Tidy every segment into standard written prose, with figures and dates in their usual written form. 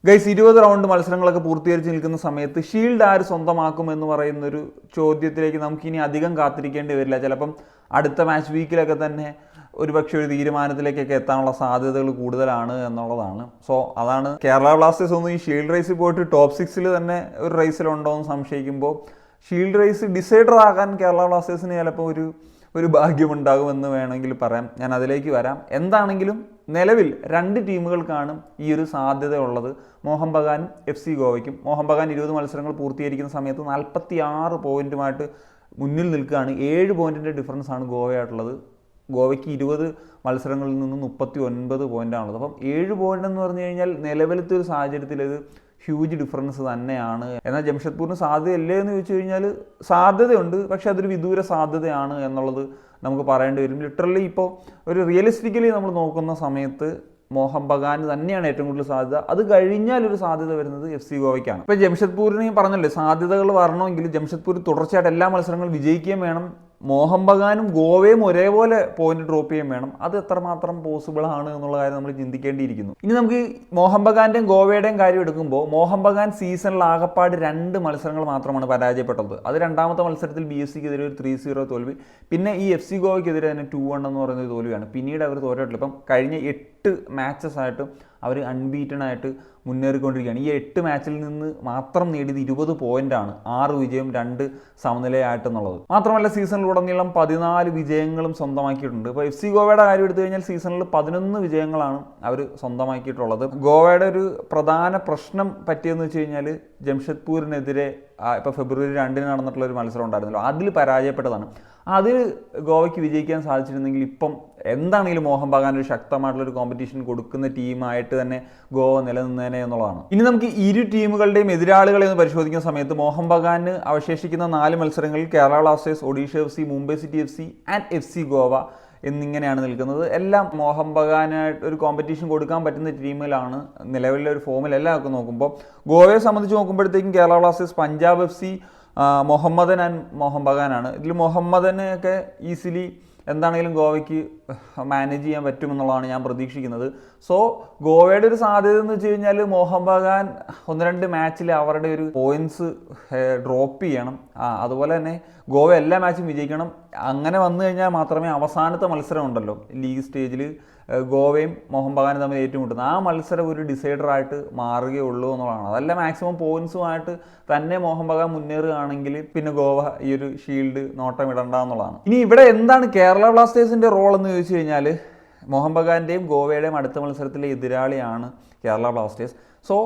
Guys 20 round മത്സരങ്ങളൊക്കെ പൂർത്തീകരിച്ച് നിൽക്കുന്ന സമയത്ത് ഷീൽഡ് ആര് സ്വന്തമാക്കും എന്ന് പറയുന്നൊരു ചോദ്യത്തിലേക്ക് നമുക്കിനി അധികം കാത്തിരിക്കേണ്ടി വരില്ല. ചിലപ്പം അടുത്ത മാച്ച് വീക്കിലൊക്കെ തന്നെ ഒരുപക്ഷെ ഒരു തീരുമാനത്തിലേക്കൊക്കെ എത്താനുള്ള സാധ്യതകൾ കൂടുതലാണ് എന്നുള്ളതാണ്. സോ അതാണ് കേരള ബ്ലാസ്റ്റേഴ്സ് ഒന്നും ഈ ഷീൽഡ് റേസിൽ പോയിട്ട് ടോപ്പ് 6 തന്നെ ഒരു റേസിലുണ്ടോ എന്ന് സംശയിക്കുമ്പോൾ ഷീൽഡ് റേസ് ഡിസൈഡർ ആകാൻ കേരള ബ്ലാസ്റ്റേഴ്സിന് ചിലപ്പോൾ ഒരു ഭാഗ്യമുണ്ടാകുമെന്ന് വേണമെങ്കിൽ പറയാം. ഞാൻ അതിലേക്ക് വരാം. എന്താണെങ്കിലും നിലവിൽ 2 ടീമുകൾക്കാണ് ഈ ഒരു സാധ്യത ഉള്ളത്. മോഹൻ ബഗാനും FC ഗോവയ്ക്കും. മോഹൻ ബഗാൻ 20 മത്സരങ്ങൾ പൂർത്തീകരിക്കുന്ന സമയത്ത് 46 പോയിന്റുമായിട്ട് മുന്നിൽ നിൽക്കുകയാണ്. 7 പോയിന്റിൻ്റെ ഡിഫറൻസാണ് ഗോവയായിട്ടുള്ളത്. ഗോവയ്ക്ക് 20 മത്സരങ്ങളിൽ നിന്ന് 39 പോയിൻ്റാണുള്ളത്. അപ്പം 7 പോയിന്റ് എന്ന് പറഞ്ഞു കഴിഞ്ഞാൽ നിലവിലത്തെ ഒരു സാഹചര്യത്തിൽ ഇത് ഹ്യൂജ് ഡിഫറൻസ് തന്നെയാണ്. എന്നാൽ ജംഷഡ്പൂരിന് സാധ്യതയല്ലേ എന്ന് ചോദിച്ചു കഴിഞ്ഞാൽ സാധ്യതയുണ്ട്, പക്ഷെ അതൊരു വിദൂര സാധ്യതയാണ് എന്നുള്ളത് നമുക്ക് പറയേണ്ടി വരും. ലിറ്ററലി ഇപ്പോൾ ഒരു റിയലിസ്റ്റിക്കലി നമ്മൾ നോക്കുന്ന സമയത്ത് മോഹൻ ബഗാൻ തന്നെയാണ് ഏറ്റവും കൂടുതൽ സാധ്യത. അത് കഴിഞ്ഞാൽ ഒരു സാധ്യത വരുന്നത് FC ഗോവയ്ക്കാണ്. ഇപ്പോൾ ജംഷഡ്പൂരിന് പറഞ്ഞല്ലേ സാധ്യതകൾ വരണമെങ്കിൽ ജംഷഡ്പൂർ തുടർച്ചയായിട്ട് എല്ലാ മത്സരങ്ങളും വിജയിക്കുകയും വേണം. മോഹൻ ബഗാനും ഗോവയും ഒരേപോലെ പോയിന്റ് ഡ്രോപ്പ് ചെയ്യാൻ വേണം. അത് എത്രമാത്രം പോസിബിൾ ആണ് എന്നുള്ള കാര്യം നമ്മൾ ചിന്തിക്കേണ്ടിയിരിക്കുന്നു. ഇനി നമുക്ക് മോഹൻ ബഗാന്റെയും ഗോവയുടെയും കാര്യം എടുക്കുമ്പോൾ മോഹൻ ബഗാൻ സീസണിൽ ആകപ്പാട് 2 മത്സരങ്ങൾ മാത്രമാണ് പരാജയപ്പെട്ടത്. അത് രണ്ടാമത്തെ മത്സരത്തിൽ BSCക്കെതിരെ ഒരു 3-0 തോൽവി, പിന്നെ ഈ FC ഗോവയ്ക്കെതിരെ തന്നെ 2-1 എന്ന് പറയുന്ന ഒരു തോൽവിയാണ്. പിന്നീട് അവർ തോറ്റിട്ടില്ല. ഇപ്പം കഴിഞ്ഞ 8 മാച്ചസ് ആയിട്ട് അവർ അൺബീറ്റൺ ആയിട്ട് മുന്നേറിക്കൊണ്ടിരിക്കുകയാണ്. ഈ 8 മാച്ചിൽ നിന്ന് മാത്രം നേടിയത് 20 പോയിന്റാണ്. 6 വിജയം 2 സമനിലയായിട്ടെന്നുള്ളത്. മാത്രമല്ല സീസണിലുടനീളം 14 വിജയങ്ങളും സ്വന്തമാക്കിയിട്ടുണ്ട്. ഇപ്പോൾ FC ഗോവയുടെ കാര്യം എടുത്തു കഴിഞ്ഞാൽ സീസണിൽ 11 വിജയങ്ങളാണ് അവർ സ്വന്തമാക്കിയിട്ടുള്ളത്. ഗോവയുടെ ഒരു പ്രധാന പ്രശ്നം പറ്റിയെന്ന് വെച്ച് കഴിഞ്ഞാൽ ജംഷഡ്പൂരിനെതിരെ ഇപ്പോൾ ഫെബ്രുവരി 2 നടന്നിട്ടുള്ള ഒരു മത്സരം ഉണ്ടായിരുന്നല്ലോ, അതിൽ പരാജയപ്പെട്ടതാണ്. അതിൽ ഗോവയ്ക്ക് വിജയിക്കാൻ സാധിച്ചിരുന്നെങ്കിൽ ഇപ്പം എന്താണെങ്കിലും മോഹൻ ബഗാൻ ഒരു ശക്തമായിട്ടുള്ളൊരു കോമ്പറ്റീഷൻ കൊടുക്കുന്ന ടീമായിട്ട് തന്നെ ഗോവ നിലനിന്നേനെ എന്നുള്ളതാണ്. ഇനി നമുക്ക് ഇരു ടീമുകളുടെയും എതിരാളികളെ ഒന്ന് പരിശോധിക്കുന്ന സമയത്ത് മോഹൻ ബഗാന് അവശേഷിക്കുന്ന 4 മത്സരങ്ങളിൽ Kerala Blasters, Odisha FC, Mumbai city FC and FC Goa എന്നിങ്ങനെയാണ് നിൽക്കുന്നത്. എല്ലാം മോഹൻ ബഗാനായിട്ട് ഒരു കോമ്പറ്റീഷൻ കൊടുക്കാൻ പറ്റുന്ന ടീമിലാണ് നിലവിലെ ഒരു ഫോമിലെല്ലാം ഒക്കെ നോക്കുമ്പോൾ. ഗോവയെ സംബന്ധിച്ച് നോക്കുമ്പോഴത്തേക്കും Kerala Blasters, Punjab FC, Mohammedan and Mohun ബഗാനാണ്. ഇതിൽ മുഹമ്മദനെയൊക്കെ ഈസിലി എന്താണെങ്കിലും ഗോവയ്ക്ക് മാനേജ് ചെയ്യാൻ പറ്റുമെന്നുള്ളതാണ് ഞാൻ പ്രതീക്ഷിക്കുന്നത്. സോ ഗോവയുടെ ഒരു സാധ്യത എന്ന് വെച്ച് കഴിഞ്ഞാൽ മോഹൻ ബഗാൻ 1-2 മാച്ചിൽ അവരുടെ ഒരു പോയിന്റ്സ് ഡ്രോപ്പ് ചെയ്യണം. അതുപോലെ തന്നെ ഗോവ എല്ലാ മാച്ചും വിജയിക്കണം. അങ്ങനെ വന്നു കഴിഞ്ഞാൽ മാത്രമേ അവസാനത്തെ മത്സരം ഉണ്ടല്ലോ ലീഗ് സ്റ്റേജിൽ ഗോവയും മോഹൻ ബഗാനും തമ്മിൽ ഏറ്റുമുട്ടുന്നത്, ആ മത്സരം ഒരു ഡിസൈഡറായിട്ട് മാറുകയുള്ളൂ എന്നുള്ളതാണ്. അതല്ല മാക്സിമം പോയിന്റ്സുമായിട്ട് തന്നെ മോഹൻ ബഗാൻ മുന്നേറുകയാണെങ്കിൽ പിന്നെ ഗോവ ഈ ഒരു ഷീൽഡ് നോട്ടം ഇടണ്ട എന്നുള്ളതാണ്. ഇനി ഇവിടെ എന്താണ് കേരള ബ്ലാസ്റ്റേഴ്സിൻ്റെ റോൾ എന്ന് ചോദിച്ചു കഴിഞ്ഞാൽ മോഹൻ ബഗാന്റെയും ഗോവയുടെയും അടുത്ത മത്സരത്തിലെ എതിരാളിയാണ് കേരള ബ്ലാസ്റ്റേഴ്സ്. സോ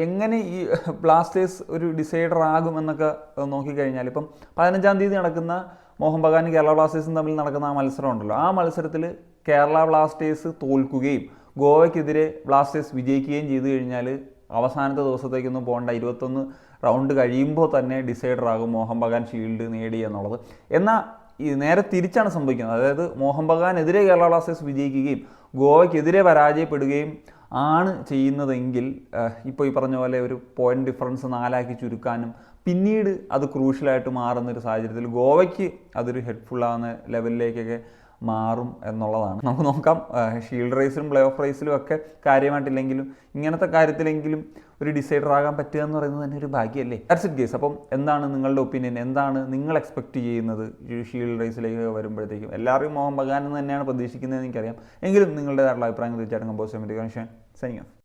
എങ്ങനെ ഈ ബ്ലാസ്റ്റേഴ്സ് ഒരു ഡിസൈഡർ ആകും എന്നൊക്കെ നോക്കിക്കഴിഞ്ഞാൽ ഇപ്പം 15-ാം തീയതി നടക്കുന്ന മോഹൻ ബഗാനും കേരള ബ്ലാസ്റ്റേഴ്സും തമ്മിൽ നടക്കുന്ന ആ മത്സരം ഉണ്ടല്ലോ, ആ മത്സരത്തിൽ കേരള ബ്ലാസ്റ്റേഴ്സ് തോൽക്കുകയും ഗോവയ്ക്കെതിരെ ബ്ലാസ്റ്റേഴ്സ് വിജയിക്കുകയും ചെയ്തു കഴിഞ്ഞാൽ അവസാനത്തെ ദിവസത്തേക്കൊന്നും പോകേണ്ട, 21 റൗണ്ട് കഴിയുമ്പോൾ തന്നെ ഡിസൈഡർ ആകും മോഹൻ ബഗാൻ ഷീൽഡ് നേടി എന്നുള്ളത്. എന്നാൽ ഈ നേരെ തിരിച്ചാണ് സംഭവിക്കുന്നത്. അതായത് മോഹൻ ബഗാനെതിരെ കേരള ബ്ലാസ്റ്റേഴ്സ് വിജയിക്കുകയും ഗോവയ്ക്കെതിരെ പരാജയപ്പെടുകയും ആണ് ചെയ്യുന്നതെങ്കിൽ ഇപ്പോൾ ഈ പറഞ്ഞ പോലെ ഒരു പോയിന്റ് ഡിഫറൻസ് 4 ചുരുക്കാനും പിന്നീട് അത് ക്രൂഷ്യലായിട്ട് മാറുന്നൊരു സാഹചര്യത്തിൽ ഗോവയ്ക്ക് അതൊരു ഹെഡ്ഫുള്ളാകുന്ന ലെവലിലേക്കൊക്കെ മാറും എന്നുള്ളതാണ്. നമുക്ക് നോക്കാം. ഷീൽഡ് റേസിലും പ്ലേ ഓഫ് റേസിലും ഒക്കെ കാര്യമായിട്ടില്ലെങ്കിലും ഇങ്ങനത്തെ കാര്യത്തിലെങ്കിലും ഒരു ഡിസൈഡർ ആകാൻ പറ്റുക എന്ന് പറയുന്നത് തന്നെ ഒരു ഭാഗ്യമല്ലേ. That's it guys. അപ്പം എന്താണ് നിങ്ങളുടെ ഒപ്പീനിയൻ? എന്താണ് നിങ്ങൾ എക്സ്പെക്ട് ചെയ്യുന്നത് ഈ ഷീൽഡ് റേസിലേക്ക് വരുമ്പോഴത്തേക്കും? എല്ലാവരും മോഹൻ ബഗാൻ എന്ന് തന്നെയാണ് പ്രതീക്ഷിക്കുന്നതെന്ന് എനിക്കറിയാം. എങ്കിലും നിങ്ങളുടേതായിട്ടുള്ള അഭിപ്രായങ്ങൾ തീർച്ചയായിട്ടും കമ്പോസ് ചെയ്യാൻ പറ്റുക. Signing off.